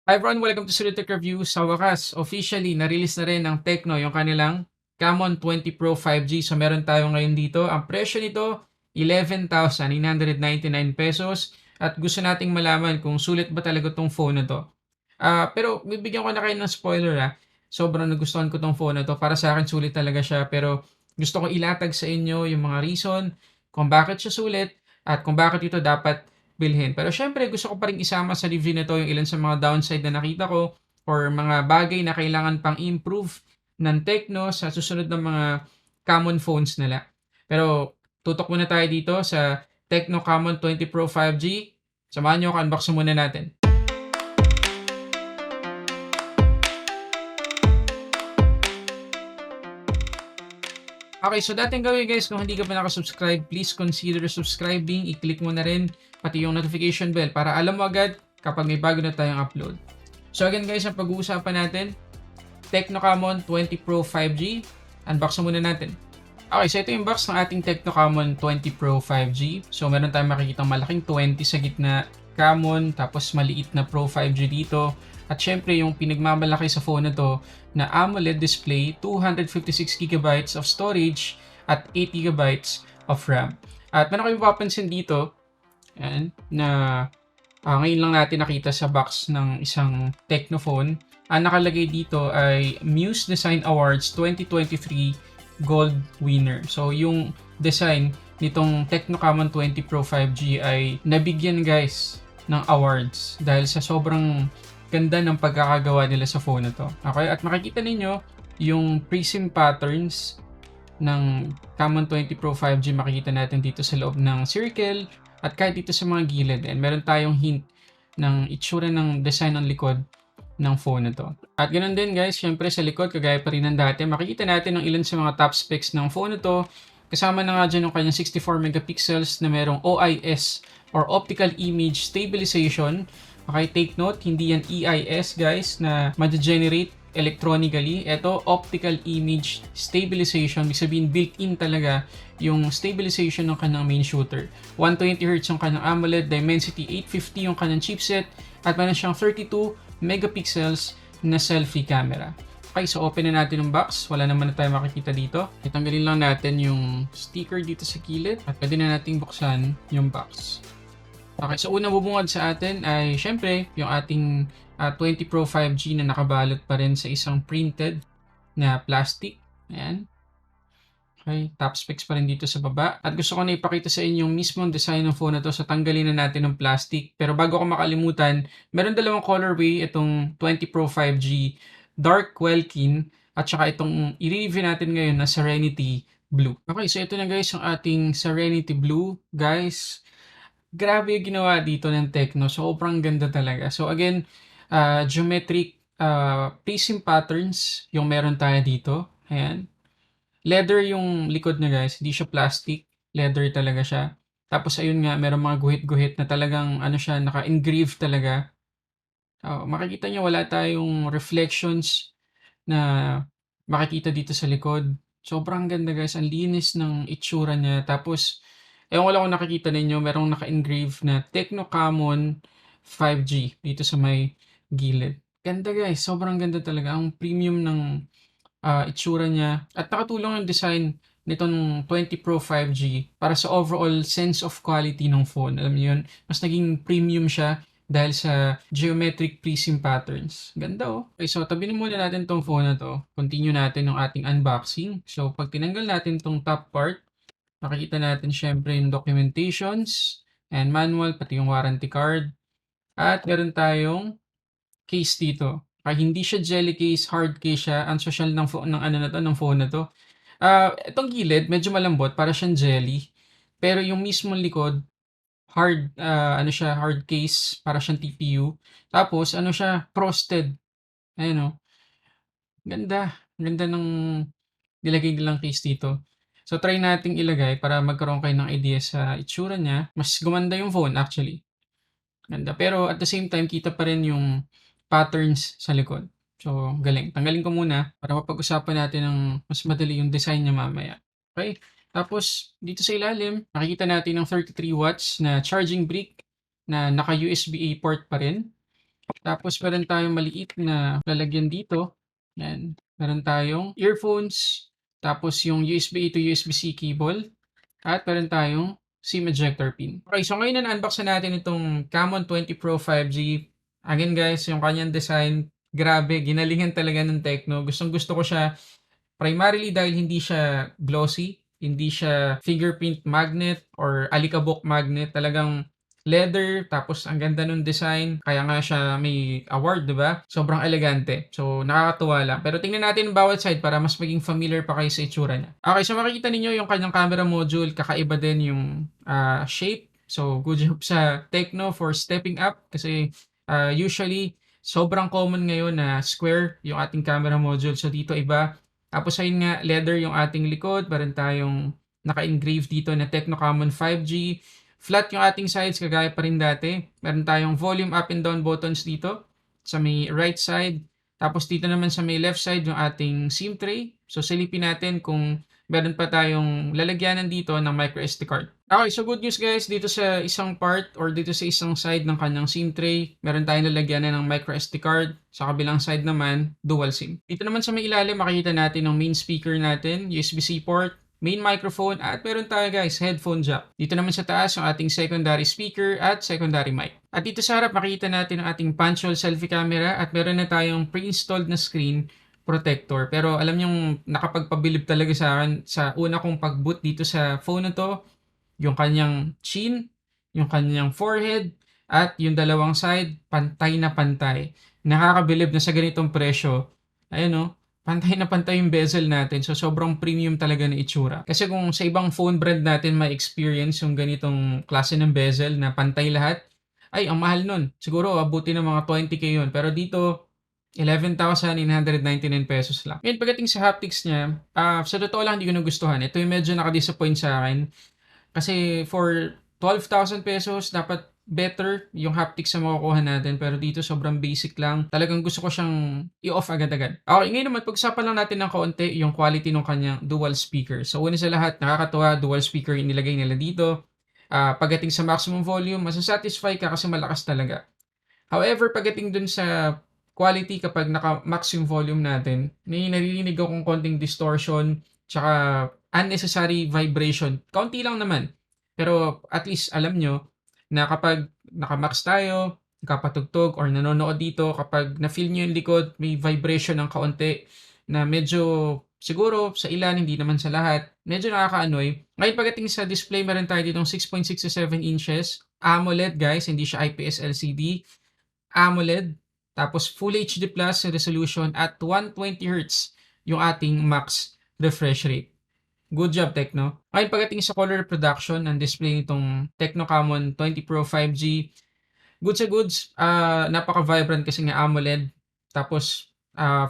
Hi everyone, welcome to Solid Tech Review. Sa wakas, officially na-release na rin ng Tecno yung kanilang Camon 20 Pro 5G. So meron tayo ngayon dito. Ang presyo nito, 11,999 pesos. At gusto nating malaman kung sulit ba talaga tong phone na to. Pero bibigyan ko na kayo ng spoiler ha. Sobrang nagustuhan ko tong phone na to. Para sa akin sulit talaga siya. Pero gusto ko ilatag sa inyo yung mga reason kung bakit siya sulit at kung bakit ito dapat bilhin. Pero syempre gusto ko pa rin isama sa review na to yung ilan sa mga downside na nakita ko or mga bagay na kailangan pang improve ng Tecno sa susunod ng mga common phones nila. Pero tutok muna tayo dito sa Tecno Camon 20 Pro 5G. Samahan nyo ako, unbox muna natin. Okay, so dating gawin guys, kung hindi ka pa nakasubscribe, please consider subscribing. I-click mo na rin pati yung notification bell para alam mo agad kapag may bago na tayong upload. So again guys, ang pag-uusapan natin, Tecno Camon 20 Pro 5G. Unbox na muna natin. Okay, so ito yung box ng ating Tecno Camon 20 Pro 5G. So meron tayong makikitang malaking 20 sa gitna, Camon, tapos maliit na Pro 5G dito. At syempre yung pinagmamalaki sa phone na to na AMOLED display, 256GB of storage at 8GB of RAM. At meron kayong mapapansin dito, yan, na ngayon lang natin nakita sa box ng isang Tecno phone. Ang nakalagay dito ay Muse Design Awards 2023 Gold Winner. So yung design nitong Tecno Camon 20 Pro 5G ay nabigyan guys ng awards dahil sa sobrang ganda ng pagkakagawa nila sa phone na to. Okay, at makikita ninyo yung prism patterns ng Camon 20 Pro 5G, makikita natin dito sa loob ng circle at kahit dito sa mga gilid. And meron tayong hint ng itsura ng design ng likod ng phone na to. At ganoon din guys, syempre sa likod, kagaya pa rin ng dati, makikita natin ang ilan sa mga top specs ng phone na to. Kasama na nga dyan yung kanyang 64 megapixels na merong OIS or Optical Image Stabilization. Okay, take note, hindi yan EIS guys na ma-generate electronically. Ito, Optical Image Stabilization. Ibig sabihin, built-in talaga yung stabilization ng kanyang main shooter. 120Hz yung kanyang AMOLED, Dimensity 850 yung kanyang chipset, at meron siyang 32 megapixels na selfie camera. Okay, so open na natin yung box. Wala naman na tayo makikita dito. Itanggalin lang natin yung sticker dito sa kilid at pwede na nating buksan yung box. Okay, so unang bubungad sa atin ay syempre yung ating 20 Pro 5G na nakabalot pa rin sa isang printed na plastic. Ayan. Okay, top specs pa rin dito sa baba. At gusto ko na ipakita sa inyo yung mismong design ng phone na to. So tanggalin na natin ng plastic. Pero bago ko makalimutan, meron dalawang colorway itong 20 Pro 5G Dark Welkin at saka itong i-review natin ngayon na Serenity Blue. Okay, so ito na guys yung ating Serenity Blue. Guys, grabe yung ginawa dito ng Tecno. Sobrang ganda talaga. So again, geometric prism patterns yung meron tayo dito. Ayan. Leather yung likod niya guys. Hindi siya plastic. Leather talaga siya. Tapos ayun nga, meron mga guhit-guhit na talagang ano siya, naka-engrave talaga. Makikita niyo wala tayong reflections na makikita dito sa likod. Sobrang ganda guys. Ang linis ng itsura niya. Tapos ewan ko lang kung nakikita ninyo, merong naka-engrave na Tecno Camon 5G dito sa may gilid. Ganda guys, sobrang ganda talaga. Ang premium ng itsura niya. At nakatulong yung design nitong 20 Pro 5G para sa overall sense of quality ng phone. Alam niyo yun, mas naging premium siya dahil sa geometric prism patterns. Ganda oh. Okay, so tabihin muna natin tong phone na to. Continue natin yung ating unboxing. So pag tinanggal natin tong top part, makikita natin syempre yung documentations and manual, pati yung warranty card. At meron tayong case dito. Hindi siya jelly case, hard case siya. Ang social ng phone, ng ano na to, ng phone na to. Itong gilid, medyo malambot, para siyang jelly. Pero yung mismong likod, hard, ano siya, hard case, para siyang TPU. Tapos, ano siya, frosted. Ayan o. Ganda. Ganda ng nilagay nilang case dito. So, try nating ilagay para magkaroon kayo ng idea sa itsura niya. Mas gumanda yung phone actually. Ganda. Pero at the same time, kita pa rin yung patterns sa likod. So, galing. Tanggalin ko muna para mapag-usapan natin ng mas madali yung design niya mamaya. Okay? Tapos, dito sa ilalim, nakikita natin ng 33 watts na charging brick na naka-USB-A port pa rin. Tapos meron tayong maliit na lalagyan dito. Yan. Meron tayong earphones, tapos yung USB A to USB-C cable, at meron tayong SIM ejector pin. Okay, so ngayon na unbox na natin itong Camon 20 Pro 5G. Again guys, yung kanyang design, grabe, ginalingan talaga ng Tecno. Gustong gusto ko siya primarily dahil hindi siya glossy, hindi siya fingerprint magnet or alikabok magnet. Talagang leather, tapos ang ganda nung design. Kaya nga siya may award, di ba? Sobrang elegante. So, nakakatuwa lang. Pero tingnan natin ang bawat side para mas maging familiar pa kayo sa itsura niya. Okay, so makikita ninyo yung kanyang camera module. Kakaiba din yung shape. So, good job sa Tecno for stepping up kasi usually, sobrang common ngayon na square yung ating camera module. So, dito iba. Tapos ayun nga, leather yung ating likod. Meron tayong naka-engrave dito na Tecno Camon 5G. Flat yung ating sides, kagaya pa rin dati. Meron tayong volume up and down buttons dito sa may right side. Tapos dito naman sa may left side yung ating SIM tray. So silipin natin kung meron pa tayong lalagyanan dito ng micro SD card. Okay, so good news guys, dito sa isang part or dito sa isang side ng kanyang SIM tray, meron tayong lalagyanan ng micro SD card. Sa kabilang side naman, dual SIM. Dito naman sa may ilalim, makikita natin ang main speaker natin, USB-C port, main microphone, at meron tayo guys, headphone jack. Dito naman sa taas, yung ating secondary speaker at secondary mic. At dito sa harap, makikita natin ang ating punch hole selfie camera at meron na tayong pre-installed na screen protector. Pero alam nyong nakapagpabilib talaga sa akin sa una kong pag-boot dito sa phone na to, yung kanyang chin, yung kanyang forehead, at yung dalawang side, pantay na pantay. Nakakabilib na sa ganitong presyo. Ayun no, pantay na pantay yung bezel natin. So, sobrang premium talaga na itsura. Kasi kung sa ibang phone brand natin ma-experience yung ganitong klase ng bezel na pantay lahat, ay, ang mahal nun. Siguro, abuti ng mga 20k yun. Pero dito, 11,999 pesos lang. Ngayon, pagdating sa haptics niya, sa totoo lang, hindi ko nagustuhan. Ito yung medyo nakadisappoint sa akin. Kasi for 12,000 pesos, dapat better yung haptics na makukuha natin. Pero dito sobrang basic lang. Talagang gusto ko siyang i-off agad-agad. Okay, ngayon naman, pag-usapan lang natin ng kaunti yung quality ng kanyang dual speaker. So, una sa lahat, nakakatuwa, dual speaker yung nilagay nila dito. Pagdating sa maximum volume, masasatisfy ka kasi malakas talaga. However, pagdating dun sa quality kapag naka-max yung volume natin, may naririnig akong konting distortion, tsaka unnecessary vibration. Kaunti lang naman. Pero at least alam nyo na kapag naka-max tayo, nakapatugtog or nanonood dito, kapag na-feel nyo yung likod, may vibration ng kaunti na medyo siguro sa ilan, hindi naman sa lahat, medyo nakaka-annoy. Ngayon pagdating sa display, meron tayo ditong 6.6 to 7 inches. AMOLED guys, hindi siya IPS LCD. AMOLED, tapos Full HD Plus resolution at 120 Hz yung ating max refresh rate. Good job, Tecno. Ngayon, pagdating sa color reproduction ng display nitong Tecno Camon 20 Pro 5G, goods sa goods, napaka-vibrant kasi nga AMOLED. Tapos,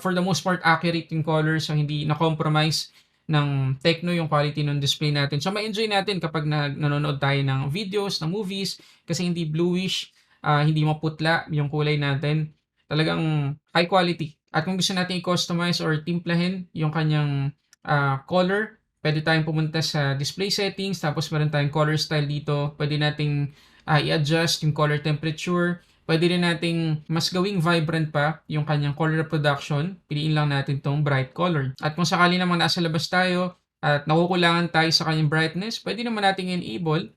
for the most part, accurate yung colors, so hindi na-compromise ng Tecno yung quality ng display natin. So, ma-enjoy natin kapag nanonood tayo ng videos, ng movies, kasi hindi bluish, hindi maputla yung kulay natin. Talagang high quality. At kung gusto natin i-customize or timplahin yung kanyang color, pwede tayong pumunta sa display settings, tapos meron tayong color style dito. Pwede nating i-adjust yung color temperature. Pwede rin nating mas gawing vibrant pa yung kanyang color reproduction. Piliin lang natin tong bright color. At kung sakali namang nasa labas tayo at nakukulangan tayo sa kanyang brightness, pwede naman nating enable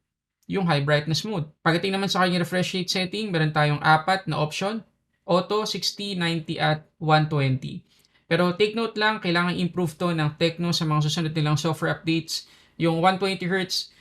yung high brightness mode. Pagdating naman sa kanyang refresh rate setting, meron tayong apat na option: Auto, 60, 90 at 120. Pero take note lang, kailangan improve to ng Tecno sa mga susunod nilang software updates. Yung 120 Hz,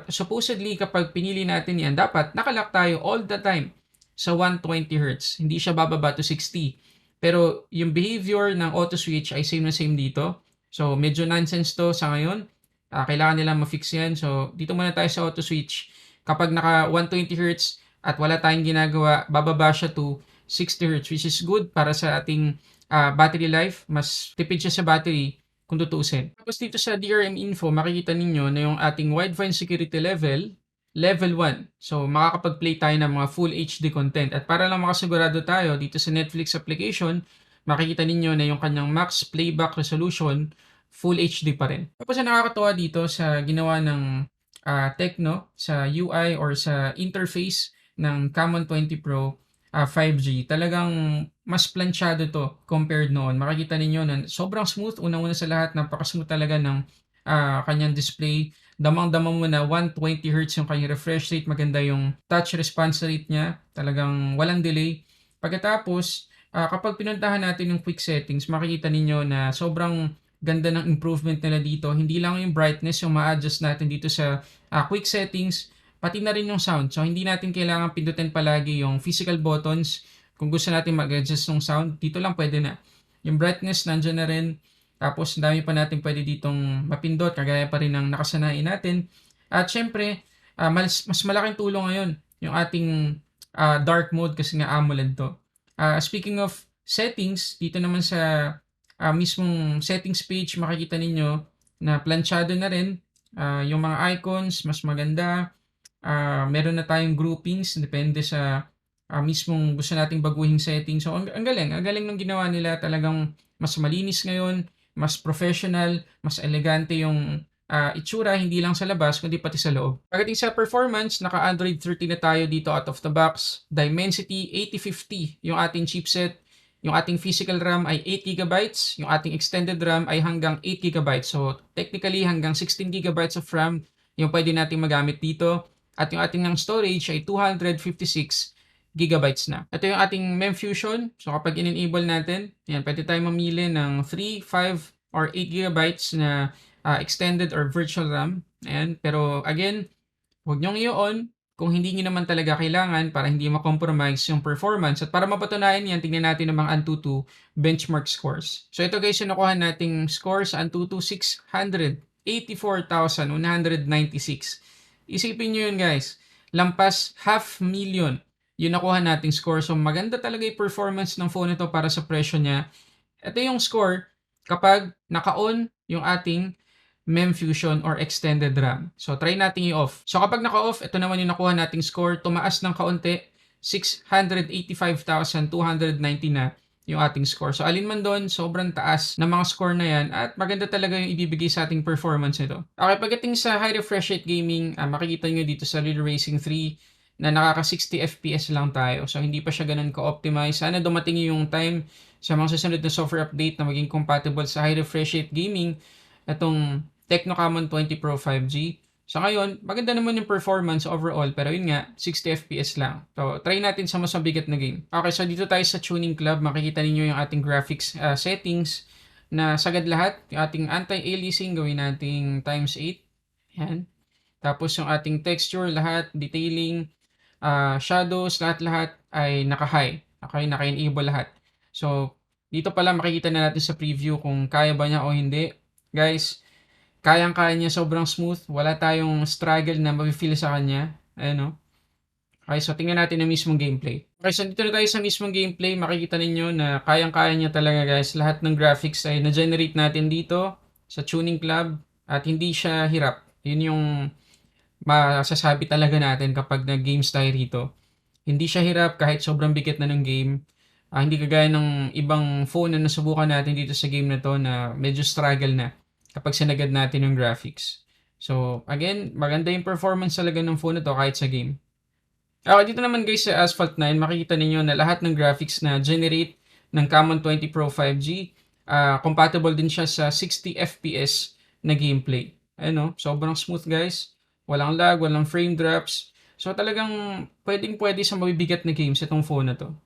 supposedly kapag pinili natin yan, dapat nakalock tayo all the time sa 120 Hz. Hindi siya bababa to 60. Pero yung behavior ng auto switch ay same na same dito. So medyo nonsense to sa ngayon. Kailangan nila ma-fix yan. So dito muna tayo sa auto switch. Kapag naka 120 Hz at wala tayong ginagawa, bababa siya to 60 Hz, which is good para sa ating battery life. Mas tipid siya sa battery kung tutuusin. Tapos dito sa DRM info, makikita ninyo na yung ating Widevine security level, level 1. So, makakapag-play tayo ng mga full HD content. At para lang makasigurado tayo, dito sa Netflix application, makikita ninyo na yung kanyang max playback resolution, full HD pa rin. Tapos ang nakakatuwa dito sa ginawa ng Tecno, sa UI or sa interface ng Camon 20 Pro, 5G, talagang mas planchado 'to compared noon. Makikita ninyo na sobrang smooth. Unang-una sa lahat, napaka-smooth talaga ng, kanyang display. Damang-dama mo na 120 hertz yung kanyang refresh rate, maganda yung touch response rate niya, talagang walang delay. Pagkatapos, kapag pinuntahan natin yung quick settings, makikita ninyo na sobrang ganda ng improvement nila dito. Hindi lang yung brightness yung ma-adjust natin dito sa, quick settings, pati na rin yung sound. So, hindi natin kailangan pindutin palagi yung physical buttons. Kung gusto natin mag-adjust ng sound, dito lang pwede na. Yung brightness, nandiyan na rin. Tapos, ang dami pa natin pwede ditong mapindot, kagaya pa rin ng nakasanayan natin. At syempre, mas malaking tulong ngayon yung ating dark mode kasi nga AMOLED to. Speaking of settings, dito naman sa mismong settings page, makikita ninyo na planchado na rin. Yung mga icons, mas maganda. Meron na tayong groupings depende sa mismong gusto nating baguhing settings. So, ang galing ng ginawa nila. Talagang mas malinis ngayon, mas professional, mas elegante yung itsura, hindi lang sa labas, kundi pati sa loob. Pagdating sa performance, naka-Android 13 na tayo dito out of the box. Dimensity 8050 yung ating chipset. Yung ating physical RAM ay 8 GB, yung ating extended RAM ay hanggang 8 GB. So, technically, hanggang 16 GB of RAM yung pwede nating magamit dito. At yung ating ng storage ay 256 gigabytes na. Ito yung ating MEMFusion. So kapag in-enable natin, yan, pwede tayo mamili ng 3, 5, or 8 gigabytes na extended or virtual RAM. Ayan. Pero again, huwag nyong i-on kung hindi nyo naman talaga kailangan para hindi ma-compromise yung performance. At para mapatunayan yan, tingnan natin ng mga Antutu benchmark scores. So ito guys, yung nakuha nating score sa Antutu 684,196. Isipin nyo yun guys, lampas 500,000 yung nakuha nating score. So maganda talaga yung performance ng phone ito para sa presyo niya. Ito yung score kapag naka-on yung ating MEMFusion or extended RAM. So try natin i-off. So kapag naka-off, ito naman yung nakuha nating score. Tumaas ng kaunti, 685,290 na yung ating score. So alin man doon, sobrang taas ng mga score na yan at maganda talaga yung ibibigay sa ating performance nito. Okay, pagdating sa high refresh rate gaming, makikita nyo dito sa Real Racing 3 na nakaka 60 FPS lang tayo. So hindi pa siya ganun ka-optimize. Sana dumating yung time sa mga susunod na software update na maging compatible sa high refresh rate gaming itong Tecno Camon 20 Pro 5G. Sa ngayon, maganda naman yung performance overall, pero yun nga, 60 FPS lang. So, try natin sa mas mabigat na game. Okay, so dito tayo sa Tuning Club. Makikita ninyo yung ating graphics settings na sagad lahat. Yung ating anti-aliasing, gawin nating times 8. Yan. Tapos yung ating texture, lahat, detailing, shadows, lahat-lahat ay naka-high. Okay, naka-enable lahat. So, dito pala makikita na natin sa preview kung kaya ba niya o hindi. Guys, kayang-kaya niya, sobrang smooth. Wala tayong struggle na mafe-feel sa kanya. Ayan o. Okay, so tingnan natin ang mismong gameplay. Okay, so dito na tayo sa mismong gameplay. Makikita ninyo na kayang-kaya niya talaga guys. Lahat ng graphics ay na-generate natin dito sa Tuning Club at hindi siya hirap. Yun yung masasabi talaga natin kapag nag-games tayo rito. Hindi siya hirap kahit sobrang bigat na ng game. Hindi kagaya ng ibang phone na nasubukan natin dito sa game na to na medyo struggle na kapag sinagad natin yung graphics. So, again, maganda yung performance talaga ng phone na to kahit sa game. Okay, dito naman guys sa Asphalt 9, makikita ninyo na lahat ng graphics na generate ng Camon 20 Pro 5G, compatible din siya sa 60 FPS na gameplay. Ayun, sobrang smooth guys. Walang lag, walang frame drops. So, talagang pwedeng-pwede sa mabibigat na games itong phone na to.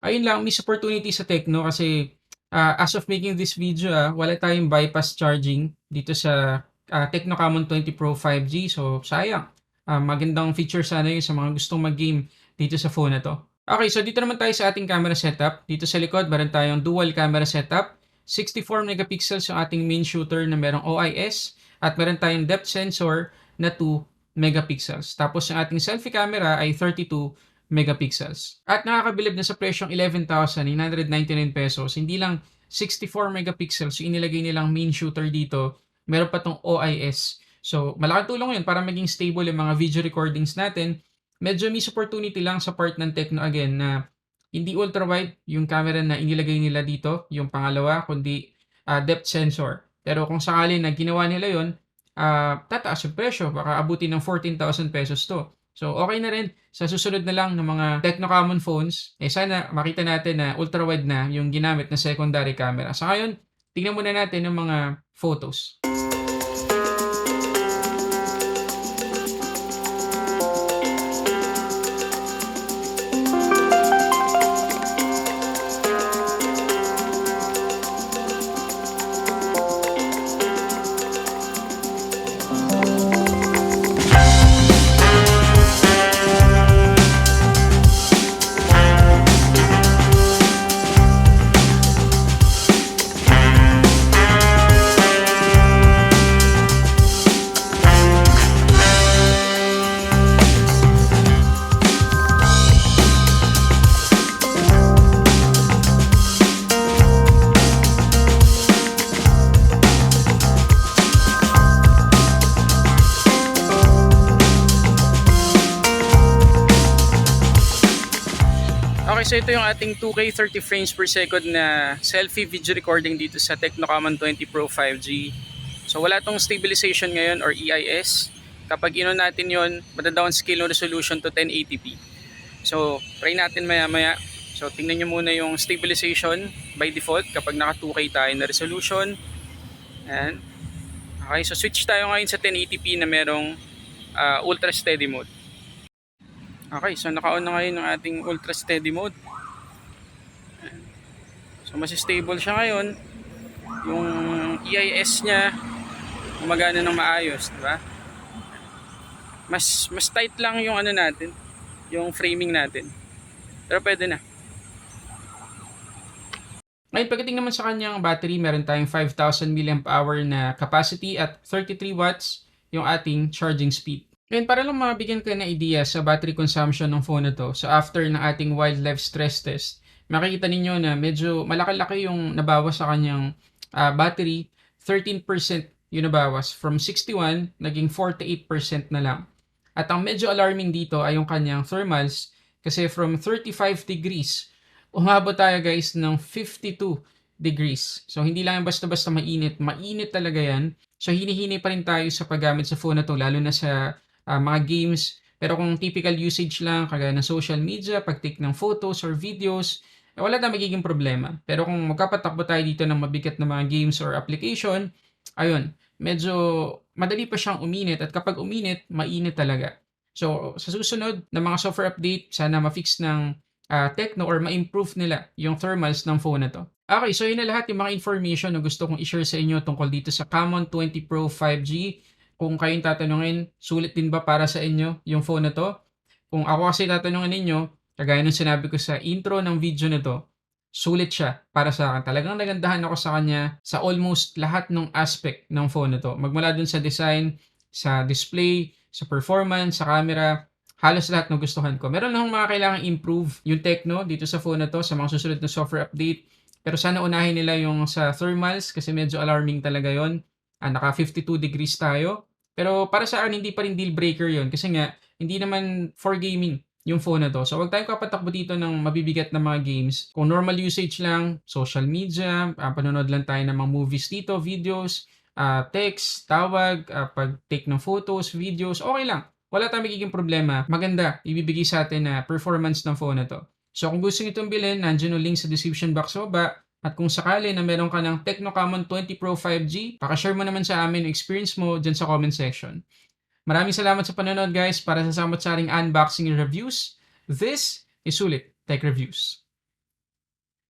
Ayun lang, miss opportunity sa Tecno kasi as of making this video, wala tayong bypass charging dito sa Tecno Camon 20 Pro 5G. So, sayang. Magandang feature sana yun sa mga gustong mag-game dito sa phone na to. Okay, so dito naman tayo sa ating camera setup. Dito sa likod, meron tayong dual camera setup. 64 megapixels yung ating main shooter na merong OIS. At meron tayong depth sensor na 2 megapixels. Tapos yung ating selfie camera ay 32 megapixels. At nakakabilib na sa presyong 11,999 pesos. Hindi lang 64 megapixels yung inilagay nilang main shooter dito. Meron pa tong OIS. So, malaking tulong yun para maging stable yung mga video recordings natin. Medyo miss opportunity lang sa part ng Tecno again na hindi ultra-wide yung camera na inilagay nila dito, yung pangalawa, kundi depth sensor. Pero kung sakali na ginawa nila yun, tataas yung presyo. Baka abutin ng 14,000 pesos to. So, okay na rin sa susunod na lang ng mga Tecno Common phones, sana makita natin na ultra-wide na yung ginamit na secondary camera. Sa ngayon, tingnan muna natin yung mga photos. Okay, so ito yung ating 2K 30 frames per second na selfie video recording dito sa Tecno Common 20 Pro 5G. So wala tong stabilization ngayon or EIS. Kapag ino natin yon, madadown scale ng resolution to 1080p. So try natin maya maya. So tingnan nyo muna yung stabilization by default kapag naka 2K tayo na resolution. Ayan. Okay, so switch tayo ngayon sa 1080p na merong ultra steady mode. Okay, so naka-on na ngayon ng ating ultra steady mode. So mas stable siya ngayon. Yung EIS niya gumagana ng maayos, di ba? Mas tight lang yung ano natin, yung framing natin. Pero pwede na. Ngayon, pagdating naman sa kanyang battery, meron tayong 5,000 mAh na capacity at 33 watts yung ating charging speed. Ngayon, para lang mabigyan ko na idea sa battery consumption ng phone na to, so after ng ating wildlife stress test, makikita ninyo na medyo malaki-laki yung nabawas sa kanyang battery. 13% yung nabawas. From 61, naging 48% na lang. At ang medyo alarming dito ay yung kanyang thermals, kasi from 35 degrees, umabot tayo guys ng 52 degrees. So, hindi lang basta-basta mainit. Mainit talaga yan. So, hini-hini pa rin tayo sa paggamit sa phone na to, lalo na sa mga games. Pero kung typical usage lang, kagaya ng social media, pag-take ng photos or videos, wala na magiging problema. Pero kung magkapatakbo tayo dito ng mabigat na mga games or application, ayun, medyo madali pa siyang uminit. At kapag uminit, mainit talaga. So, sa susunod na mga software update, sana ma-fix ng Tecno or ma-improve nila yung thermals ng phone na to. Okay, so yun na lahat yung mga information na gusto kong i-share sa inyo tungkol dito sa Common 20 Pro 5G. Kung kayong tatanungin, sulit din ba para sa inyo yung phone na to? Kung ako kasi tatanungin ninyo, kagaya nung sinabi ko sa intro ng video na to, sulit siya para sa akin. Talagang nagandahan ako sa kanya sa almost lahat ng aspect ng phone na to. Magmula dun sa design, sa display, sa performance, sa camera, halos lahat ng gustuhan ko. Meron lang mga kailangang improve yung Tecno dito sa phone na to sa mga susunod na software update. Pero sana unahin nila yung sa thermals kasi medyo alarming talaga yon. Naka 52 degrees tayo. Pero para sa akin, hindi pa rin deal breaker yon kasi nga, hindi naman for gaming yung phone na to. So, wag tayong kapatakbo dito ng mabibigat na mga games. Kung normal usage lang, social media, panonood lang tayo ng mga movies dito, videos, text, tawag, pag-take ng photos, videos, okay lang. Wala tayong magiging problema. Maganda, ibibigay sa atin na performance ng phone na to. So, kung gusto nyo itong bilhin, nandiyan yung link sa description box sa baba. At kung sakali na meron ka ng Tecno Common 20 Pro 5G, pakashare mo naman sa amin yung experience mo dyan sa comment section. Maraming salamat sa panonood guys para sa samot-saring unboxing and reviews. This is Sulit Tech Reviews.